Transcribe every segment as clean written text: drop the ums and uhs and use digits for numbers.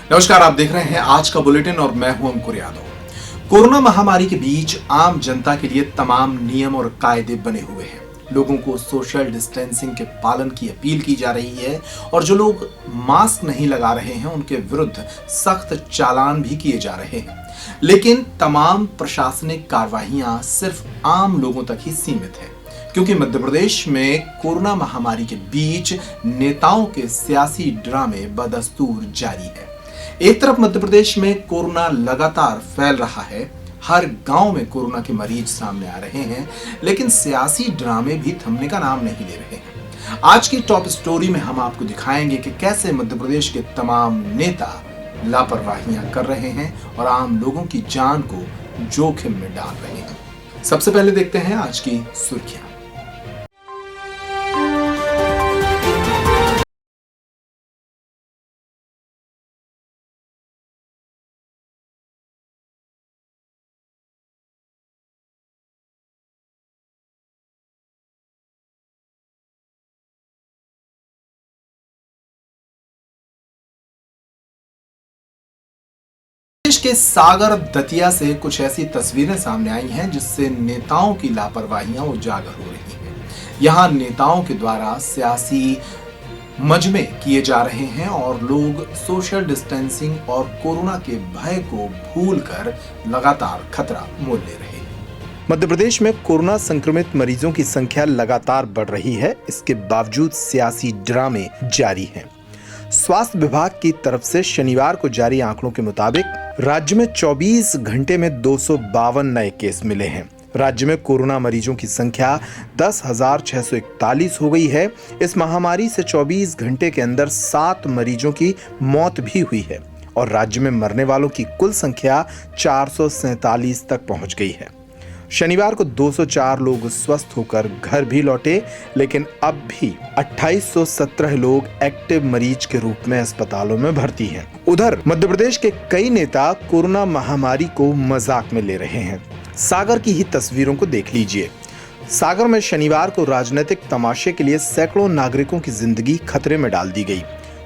नमस्कार, आप देख रहे हैं आज का बुलेटिन और मैं हूं अंकुर यादव। कोरोना महामारी के बीच आम जनता के लिए तमाम नियम और कायदे बने हुए हैं। लोगों को सोशल डिस्टेंसिंग के पालन की अपील की जा रही है और जो लोग मास्क नहीं लगा रहे हैं उनके विरुद्ध सख्त चालान भी किए जा रहे हैं। लेकिन तमाम प्रशासनिक कार्रवाइयां सिर्फ आम लोगों तक ही सीमित है, क्योंकि मध्य प्रदेश में कोरोना महामारी के बीच नेताओं के सियासी ड्रामे बदस्तूर जारी है। एक तरफ मध्य प्रदेश में कोरोना लगातार फैल रहा है, हर गांव में कोरोना के मरीज सामने आ रहे हैं, लेकिन सियासी ड्रामे भी थमने का नाम नहीं ले रहे हैं। आज की टॉप स्टोरी में हम आपको दिखाएंगे कि कैसे मध्य प्रदेश के तमाम नेता लापरवाहियां कर रहे हैं और आम लोगों की जान को जोखिम में डाल रहे हैं। सबसे पहले देखते हैं आज की सुर्खियां। देश के सागर दतिया से कुछ ऐसी तस्वीरें सामने आई हैं जिससे नेताओं की लापरवाहियां उजागर हो रही हैं। यहां नेताओं के द्वारा सियासी मजमे किए जा रहे हैं और लोग सोशल डिस्टेंसिंग और कोरोना के भय को भूलकर लगातार खतरा मोल ले रहे हैं। मध्य प्रदेश में कोरोना संक्रमित मरीजों की संख्या लगातार बढ़ रही है। इसके बावजूद सियासी ड्रामे जारी हैं। स्वास्थ्य विभाग की तरफ से शनिवार को जारी आंकड़ों के मुताबिक राज्य में 24 घंटे में 252 नए केस मिले हैं। राज्य में कोरोना मरीजों की संख्या 10,641 हो गई है। इस महामारी से 24 घंटे के अंदर 7 मरीजों की मौत भी हुई है और राज्य में मरने वालों की कुल संख्या 447 तक पहुंच गई है। शनिवार को 204 लोग स्वस्थ होकर घर भी लौटे, लेकिन अब भी 2817 लोग एक्टिव मरीज के रूप में अस्पतालों में भर्ती हैं। उधर मध्य प्रदेश के कई नेता कोरोना महामारी को मजाक में ले रहे हैं। सागर की ही तस्वीरों को देख लीजिए। सागर में शनिवार को राजनीतिक तमाशे के लिए सैकड़ों नागरिकों की जिंदगी खतरे में डाल दी गई।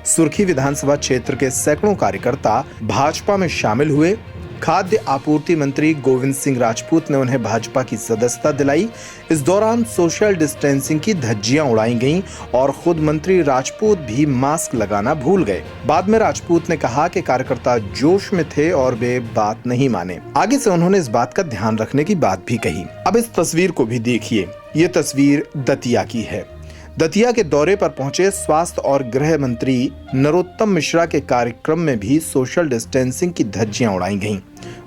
सुर्खी विधानसभा क्षेत्र के सैकड़ों कार्यकर्ता भाजपा में शामिल हुए। खाद्य आपूर्ति मंत्री गोविंद सिंह राजपूत ने उन्हें भाजपा की सदस्यता दिलाई। इस दौरान सोशल डिस्टेंसिंग की धज्जियां उड़ाई गईं और खुद मंत्री राजपूत भी मास्क लगाना भूल गए। बाद में राजपूत ने कहा कि कार्यकर्ता जोश में थे और वे बात नहीं माने। आगे से उन्होंने इस बात का ध्यान रखने की बात भी कही। अब इस तस्वीर को भी देखिए। ये तस्वीर दतिया की है। दतिया के दौरे पर पहुंचे स्वास्थ्य और गृह मंत्री नरोत्तम मिश्रा के कार्यक्रम में भी सोशल डिस्टेंसिंग की धज्जियां उड़ाई गईं।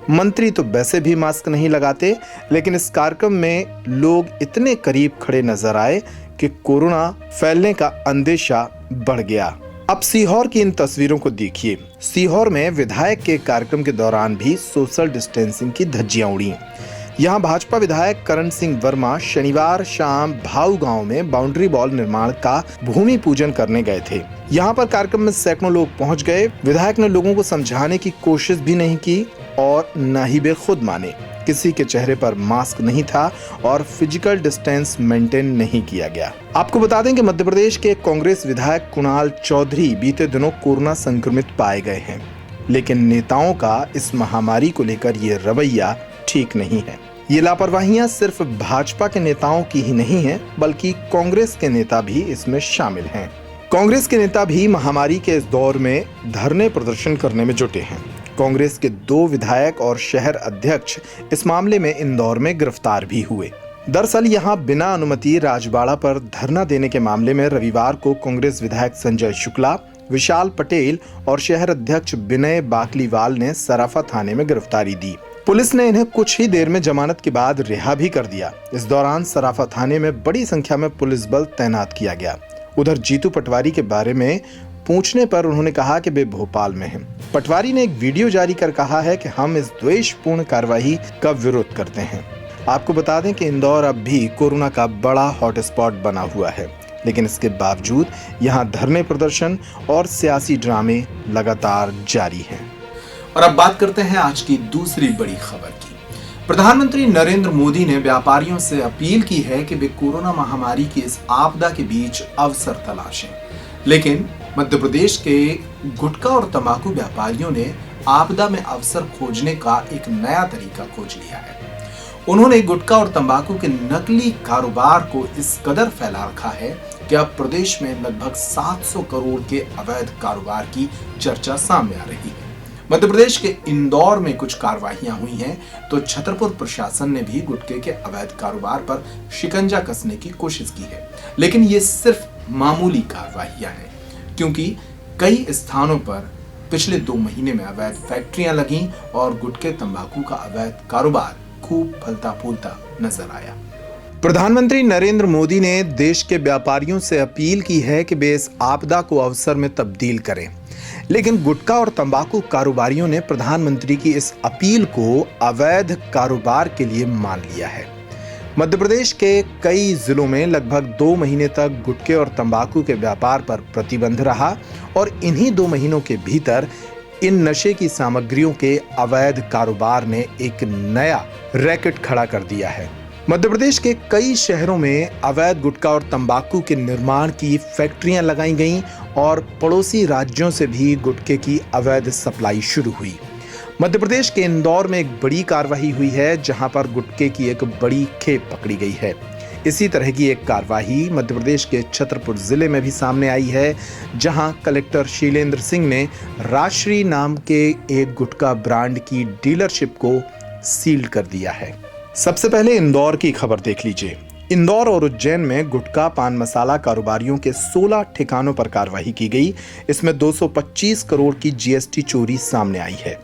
मंत्री तो वैसे भी मास्क नहीं लगाते, लेकिन इस कार्यक्रम में लोग इतने करीब खड़े नजर आए कि कोरोना फैलने का अंदेशा बढ़ गया। अब सीहोर की इन तस्वीरों को देखिए। सीहोर में विधायक के कार्यक्रम के दौरान भी सोशल डिस्टेंसिंग की धज्जियां उड़ी। यहाँ भाजपा विधायक करण सिंह वर्मा शनिवार शाम भाऊ गांव में बाउंड्री वॉल निर्माण का भूमि पूजन करने गए थे। यहाँ पर कार्यक्रम में सैकड़ों लोग पहुंच गए। विधायक ने लोगों को समझाने की कोशिश भी नहीं की और न ही वे खुद माने। किसी के चेहरे पर मास्क नहीं था और फिजिकल डिस्टेंस मेंटेन नहीं किया गया। आपको बता दें कि मध्य प्रदेश के कांग्रेस विधायक कुणाल चौधरी बीते दिनों कोरोना संक्रमित पाए गए हैं, लेकिन नेताओं का इस महामारी को लेकर ये रवैया ठीक नहीं है। ये लापरवाहियां सिर्फ भाजपा के नेताओं की ही नहीं है, बल्कि कांग्रेस के नेता भी इसमें शामिल हैं। कांग्रेस के नेता भी महामारी के इस दौर में धरने प्रदर्शन करने में जुटे हैं। कांग्रेस के 2 विधायक और शहर अध्यक्ष इस मामले में इंदौर में गिरफ्तार भी हुए। दरअसल यहां बिना अनुमति राजबाड़ा पर धरना देने के मामले में रविवार को कांग्रेस विधायक संजय शुक्ला, विशाल पटेल और शहर अध्यक्ष विनय बाकलीवाल ने सराफा थाने में गिरफ्तारी दी। पुलिस ने इन्हें कुछ ही देर में जमानत के बाद रिहा भी कर दिया। इस दौरान सराफा थाने में बड़ी संख्या में पुलिस बल तैनात किया गया। उधर जीतू पटवारी के बारे में पूछने पर उन्होंने कहा कि वे भोपाल में हैं। पटवारी ने एक वीडियो जारी कर कहा है कि हम इस द्वेषपूर्ण कार्रवाई का विरोध करते हैं। आपको बता दें कि इंदौर अब भी कोरोना का बड़ा हॉटस्पॉट बना हुआ है, लेकिन इसके बावजूद यहाँ धरने प्रदर्शन और सियासी ड्रामे लगातार जारी हैं। और अब बात करते हैं आज की दूसरी बड़ी खबर की। प्रधानमंत्री नरेंद्र मोदी ने व्यापारियों से अपील की है कि वे कोरोना महामारी की इस आपदा के बीच अवसर तलाशें, लेकिन मध्य प्रदेश के गुटखा और तंबाकू व्यापारियों ने आपदा में अवसर खोजने का एक नया तरीका खोज लिया है। उन्होंने गुटखा और तंबाकू के नकली कारोबार को इस कदर फैला रखा है कि अब प्रदेश में लगभग 700 करोड़ के अवैध कारोबार की चर्चा सामने आ रही है। मध्य प्रदेश के इंदौर में कुछ कार्रवाइयां हुई हैं, तो छतरपुर प्रशासन ने भी गुटखे के अवैध कारोबार पर शिकंजा कसने की कोशिश की है। लेकिन ये सिर्फ मामूली कार्रवाइयां हैं, क्योंकि कई स्थानों पर पिछले 2 महीने में अवैध फैक्ट्रियां लगीं और गुटखे तंबाकू का अवैध कारोबार खूब फलता फूलता नजर आया। प्रधानमंत्री नरेंद्र मोदी ने देश के व्यापारियों से अपील की है कि वे इस आपदा को अवसर में तब्दील करें, लेकिन गुटखा और तंबाकू कारोबारियों ने प्रधानमंत्री की इस अपील को अवैध कारोबार के लिए मान लिया है। मध्य प्रदेश के कई जिलों में लगभग 2 महीने तक गुटखे और तंबाकू के व्यापार पर प्रतिबंध रहा और इन्हीं 2 महीनों के भीतर इन नशे की सामग्रियों के अवैध कारोबार ने एक नया रैकेट खड़ा कर दिया है। मध्य प्रदेश के कई शहरों में अवैध गुटखा और तंबाकू के निर्माण की फैक्ट्रियां लगाई गईं और पड़ोसी राज्यों से भी गुटखे की अवैध सप्लाई शुरू हुई। मध्य प्रदेश के इंदौर में एक बड़ी कार्रवाई हुई है, जहां पर गुटखे की एक बड़ी खेप पकड़ी गई है। इसी तरह की एक कार्रवाई मध्य प्रदेश के छतरपुर जिले में भी सामने आई है, जहां कलेक्टर शैलेंद्र सिंह ने राजश्री नाम के एक गुटखा ब्रांड की डीलरशिप को सील कर दिया है। सबसे पहले इंदौर की खबर देख लीजिए। इंदौर और उज्जैन में गुटखा पान मसाला कारोबारियों के 16 ठिकानों पर कार्रवाई की गई। इसमें 225 करोड़ की जीएसटी चोरी सामने आई है।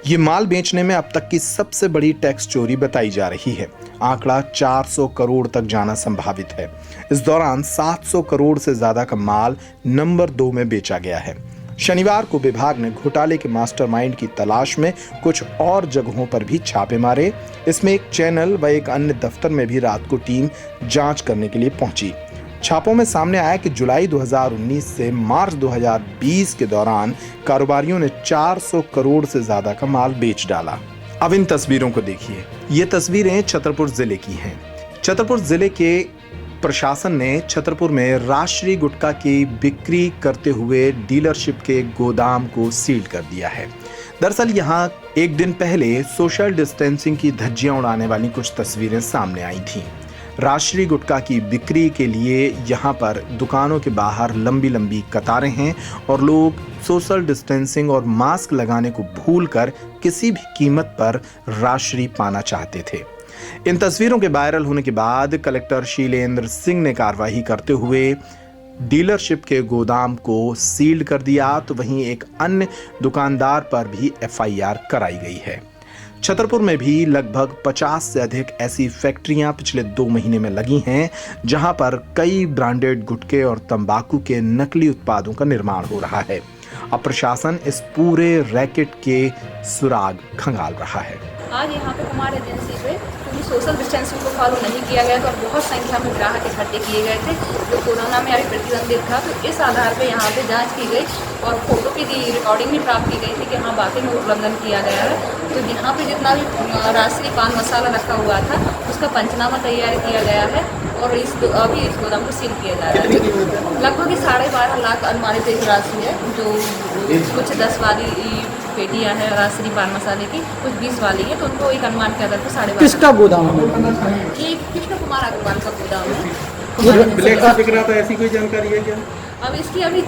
ये माल बेचने में अब तक की सबसे बड़ी टैक्स चोरी बताई जा रही है। आंकड़ा 400 करोड़ तक जाना संभावित है। इस दौरान 700 करोड़ से ज्यादा का माल नंबर 2 में बेचा गया है। शनिवार को विभाग ने घोटाले के मास्टरमाइंड की तलाश में कुछ और जगहों पर भी छापे मारे। इसमें एक चैनल व एक अन्य दफ्तर में भी रात को टीम जांच करने के लिए पहुंची। छापों में सामने आया कि जुलाई 2019 से मार्च 2020 के दौरान कारोबारियों ने 400 करोड़ से ज्यादा का माल बेच डाला। अब इन तस्वीरों को देखिए। ये तस्वीरें छतरपुर जिले की हैं। छतरपुर जिले के प्रशासन ने छतरपुर में राजश्री गुटखा की बिक्री करते हुए डीलरशिप के गोदाम को सील कर दिया है। दरअसल यहाँ एक दिन पहले सोशल डिस्टेंसिंग की धज्जियां उड़ाने वाली कुछ तस्वीरें सामने आई थीं। राजश्री गुटखा की बिक्री के लिए यहाँ पर दुकानों के बाहर लंबी लंबी कतारें हैं और लोग सोशल डिस्टेंसिंग और मास्क लगाने को भूलकर किसी भी कीमत पर राजश्री पाना चाहते थे। इन तस्वीरों के वायरल होने के बाद कलेक्टर शैलेंद्र सिंह ने कार्रवाई करते हुए डीलरशिप के गोदाम को सील कर दिया, तो वहीं एक अन्य दुकानदार पर भी एफआईआर कराई गई है। छतरपुर में भी लगभग 50 से अधिक ऐसी फैक्ट्रियां पिछले 2 महीने में लगी हैं, जहां पर कई ब्रांडेड गुटखे और तंबाकू के नकली उत्पादों का निर्माण हो रहा है। अब प्रशासन इस पूरे रैकेट के सुराग खंगाल रहा है। आज यहाँ पे कुमार एजेंसी पे क्योंकि सोशल डिस्टेंसिंग को फॉलो नहीं किया गया, तो बहुत संख्या में ग्राहक इकट्ठे किए गए थे जो कोरोना में अभी प्रतिबंधित था। तो इस आधार पे यहाँ पे जांच की गई और फोटो की रिकॉर्डिंग भी प्राप्त की गई थी कि हाँ वाकई में उल्लंघन किया गया है। तो यहाँ पे जितना भी राजश्री पान मसाला रखा हुआ था उसका पंचनामा तैयार किया गया है और अभी इस गोदाम को सील किया जा रहा है। लगभग 12.5 लाख अनुमानित एक राशि है, जो कुछ 10 वाली पेटियां हैं राजश्री पान मसाले की, कुछ 20 वाली है, तो उनको एक अनुमान के आधार पर 12.5। किसका गोदाम है? ये कृष्ण कुमार अग्रवाल का गोदाम है। ब्लैक का बिक रहा था, ऐसी कोई जानकारी है क्या? अब इसकी अभी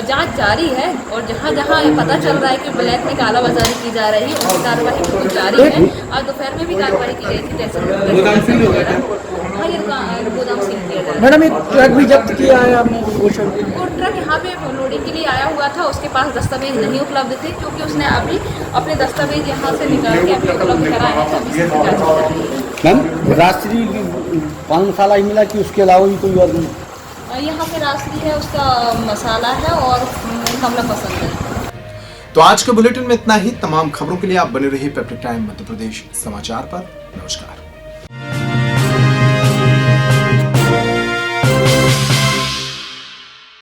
जांच जारी है और जहाँ जहाँ पता चल रहा है कि ब्लैक में कालाबाजारी की जा रही है उसकी कार्रवाई बिल्कुल जारी है। और दोपहर में भी कार्रवाई की गई थी, जैसे गोदाम सील हो गया। हाँ, ये गोदाम सील किया जा रहा है। मैडम एक ट्रक भी जब्त किया है आपने? वो ट्रक यहाँ पे लोडिंग के लिए आया हुआ था, उसके पास दस्तावेज नहीं उपलब्ध थे, क्योंकि उसने अभी अपने दस्तावेज यहाँ से निकाल के अभी उपलब्ध कराए हैं। अभी इसकी जाँच की जा रही है। मैम राजश्री पान मसाला ही मिला कि उसके अलावा भी कोई और? यहाँ पे राजश्री है, उसका मसाला है और कमला पसंद है। तो आज के बुलेटिन में इतना ही। तमाम खबरों के लिए आप बने रहिए पेप्टिक टाइम मध्य प्रदेश समाचार पर। नमस्कार।